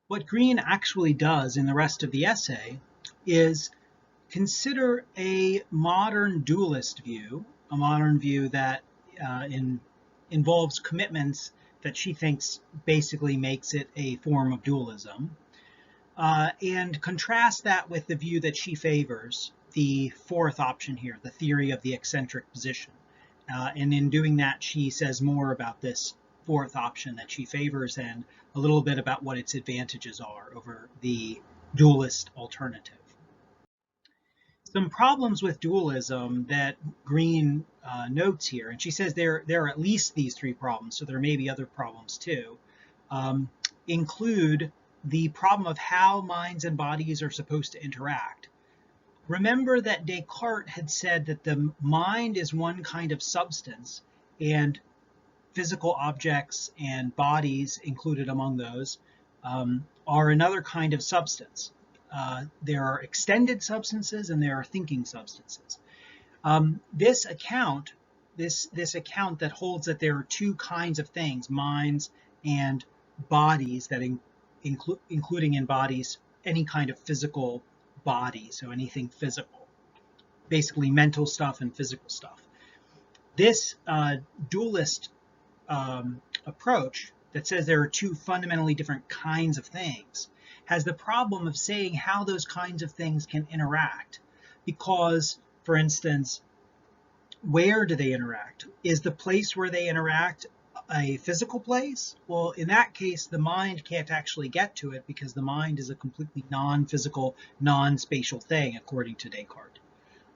What Grene actually does in the rest of the essay is consider a modern dualist view, a modern view that involves commitments that she thinks basically makes it a form of dualism, and contrast that with the view that she favors, the fourth option here, the theory of the eccentric position. And in doing that, she says more about this fourth option that she favors and a little bit about what its advantages are over the dualist alternative. Some problems with dualism that Grene notes here, and she says there are at least these three problems, so there may be other problems too, include the problem of how minds and bodies are supposed to interact. Remember that Descartes had said that the mind is one kind of substance, and physical objects and bodies included among those are another kind of substance. There are extended substances and there are thinking substances. This account that holds that there are two kinds of things, minds and bodies, that including in bodies any kind of physical body, so anything physical, basically mental stuff and physical stuff. This dualist approach that says there are two fundamentally different kinds of things has the problem of saying how those kinds of things can interact. Because, for instance, where do they interact? Is the place where they interact a physical place? Well, in that case, the mind can't actually get to it because the mind is a completely non-physical, non-spatial thing, according to Descartes.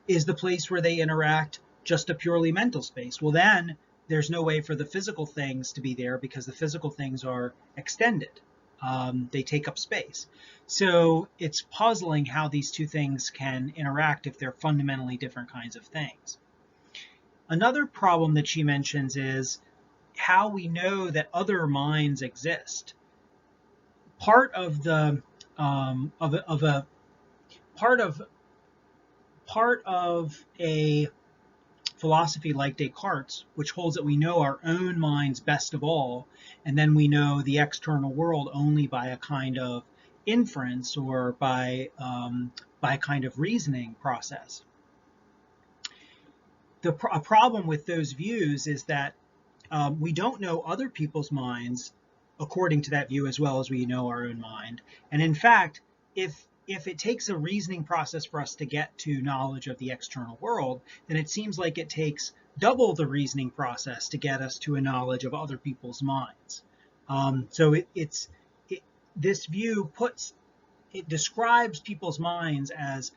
Is the place where they interact just a purely mental space? Well, then there's no way for the physical things to be there because the physical things are extended. They take up space. So it's puzzling how these two things can interact if they're fundamentally different kinds of things. Another problem that she mentions is how we know that other minds exist. Part of the part of a philosophy like Descartes, which holds that we know our own minds best of all, and then we know the external world only by a kind of inference or by a kind of reasoning process. A problem with those views is that we don't know other people's minds according to that view as well as we know our own mind. And in fact, if it takes a reasoning process for us to get to knowledge of the external world, then it seems like it takes double the reasoning process to get us to a knowledge of other people's minds. This view describes people's minds as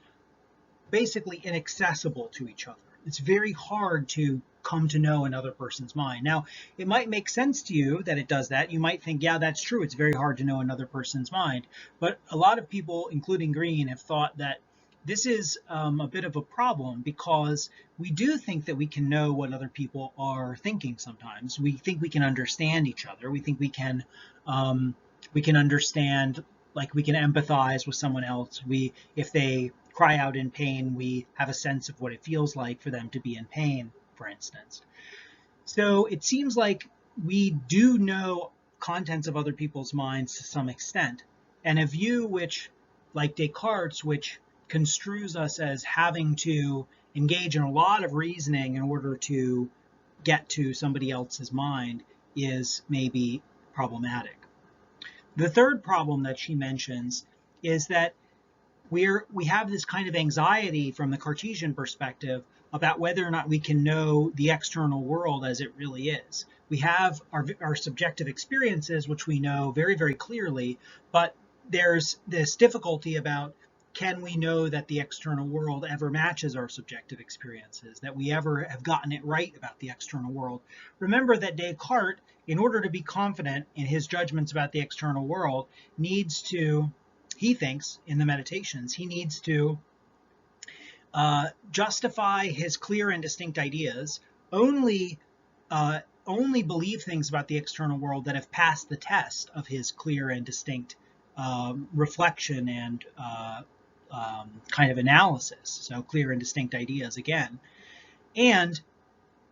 basically inaccessible to each other. It's very hard to come to know another person's mind. Now, it might make sense to you that it does that. You might think, yeah, that's true. It's very hard to know another person's mind. But a lot of people, including Grene, have thought that this is a bit of a problem because we do think that we can know what other people are thinking sometimes. We think we can understand each other. We think we can understand, like we can empathize with someone else. If they cry out in pain, we have a sense of what it feels like for them to be in pain, for instance. So it seems like we do know contents of other people's minds to some extent. And a view which, like Descartes, which construes us as having to engage in a lot of reasoning in order to get to somebody else's mind, is maybe problematic. The third problem that she mentions is that we have this kind of anxiety from the Cartesian perspective about whether or not we can know the external world as it really is. We have our subjective experiences, which we know very, very clearly, but there's this difficulty about, can we know that the external world ever matches our subjective experiences, that we ever have gotten it right about the external world? Remember that Descartes, in order to be confident in his judgments about the external world, he thinks in the Meditations, he needs to justify his clear and distinct ideas, only believe things about the external world that have passed the test of his clear and distinct reflection and kind of analysis. So clear and distinct ideas again. And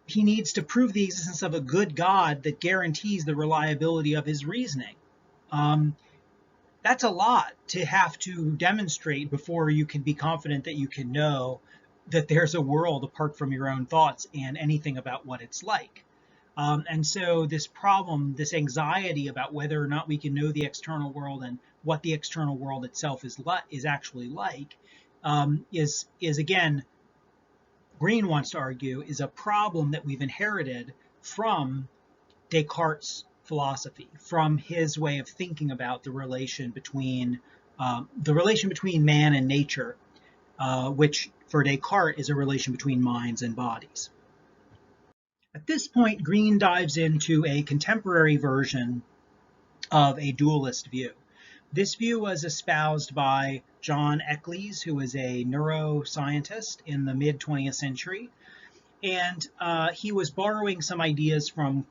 he needs to prove the existence of a good God that guarantees the reliability of his reasoning. That's a lot to have to demonstrate before you can be confident that you can know that there's a world apart from your own thoughts and anything about what it's like. And so this problem, this anxiety about whether or not we can know the external world and what the external world itself is actually like, is again, Grene wants to argue, is a problem that we've inherited from Descartes' philosophy, from his way of thinking about the relation between man and nature, which for Descartes is a relation between minds and bodies. At this point, Grene dives into a contemporary version of a dualist view. This view was espoused by John Eccles, who was a neuroscientist in the mid-20th century, and he was borrowing some ideas from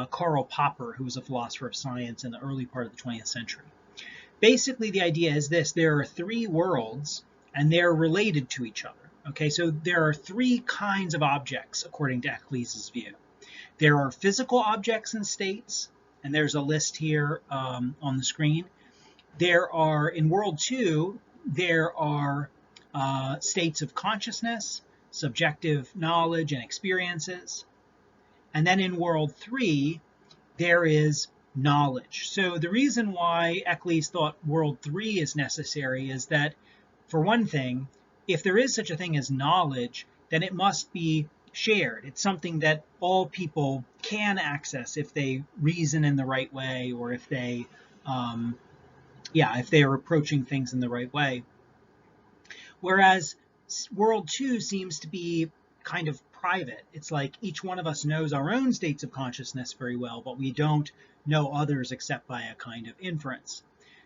Karl Popper, who was a philosopher of science in the early part of the 20th century. Basically, the idea is this: there are three worlds, and they're related to each other. Okay, so there are three kinds of objects, according to Eccles' view. There are physical objects and states, and there's a list here on the screen. There are, in World 2, there are states of consciousness, subjective knowledge and experiences. And then in World 3, there is knowledge. So the reason why Eccles thought World 3 is necessary is that, for one thing, if there is such a thing as knowledge, then it must be shared. It's something that all people can access if they reason in the right way, or if they, if they are approaching things in the right way. Whereas World 2 seems to be kind of private. It's like each one of us knows our own states of consciousness very well, but we don't know others except by a kind of inference.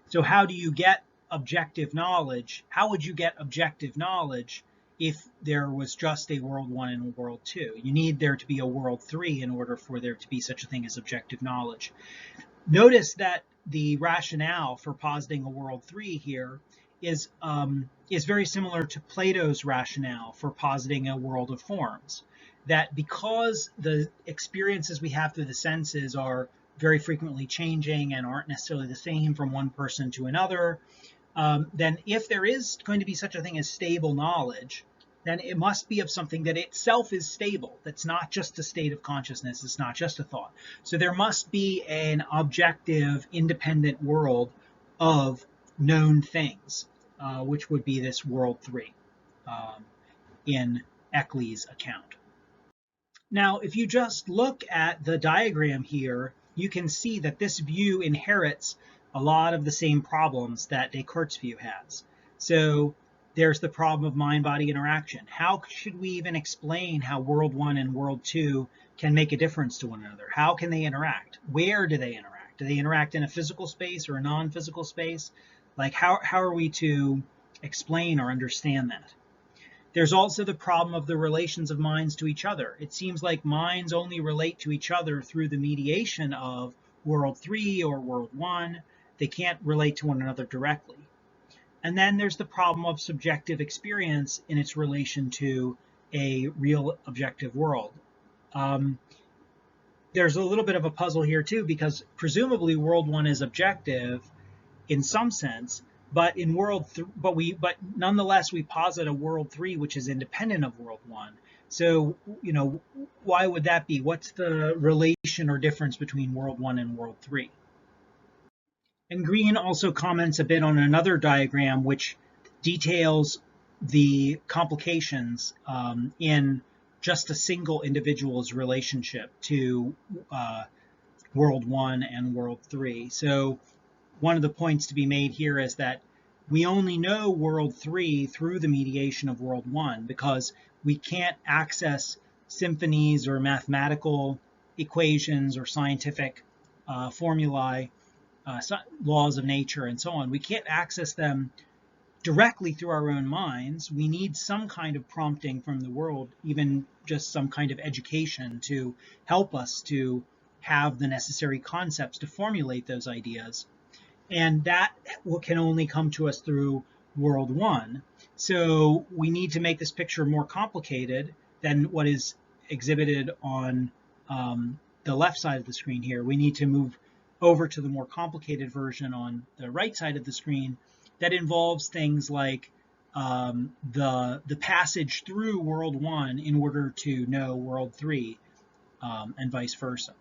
So how do you get objective knowledge? How would you get objective knowledge if there was just a World 1 and a World 2? You need there to be a World 3 in order for there to be such a thing as objective knowledge. Notice that the rationale for positing a World 3 here is very similar to Plato's rationale for positing a world of forms. That because the experiences we have through the senses are very frequently changing and aren't necessarily the same from one person to another, then if there is going to be such a thing as stable knowledge, then it must be of something that itself is stable. That's not just a state of consciousness. It's not just a thought. So there must be an objective, independent world of known things, which would be this World 3 in Eccles' account. Now, if you just look at the diagram here, you can see that this view inherits a lot of the same problems that Descartes' view has. So there's the problem of mind-body interaction. How should we even explain how World 1 and World 2 can make a difference to one another? How can they interact? Where do they interact? Do they interact in a physical space or a non-physical space? Like, how are we to explain or understand that? There's also the problem of the relations of minds to each other. It seems like minds only relate to each other through the mediation of World 3 or World 1. They can't relate to one another directly. And then there's the problem of subjective experience in its relation to a real objective world. There's a little bit of a puzzle here too, because presumably World 1 is objective in some sense, but in but nonetheless we posit a World 3 which is independent of World 1. So, why would that be? What's the relation or difference between World 1 and World 3? And Grene also comments a bit on another diagram which details the complications in just a single individual's relationship to World 1 and World 3. So one of the points to be made here is that we only know World 3 through the mediation of World 1, because we can't access symphonies or mathematical equations or scientific formulae, laws of nature and so on. We can't access them directly through our own minds. We need some kind of prompting from the world, even just some kind of education to help us to have the necessary concepts to formulate those ideas. And that can only come to us through World 1. So we need to make this picture more complicated than what is exhibited on the left side of the screen here. We need to move over to the more complicated version on the right side of the screen that involves things like the passage through World 1 in order to know World 3, and vice versa.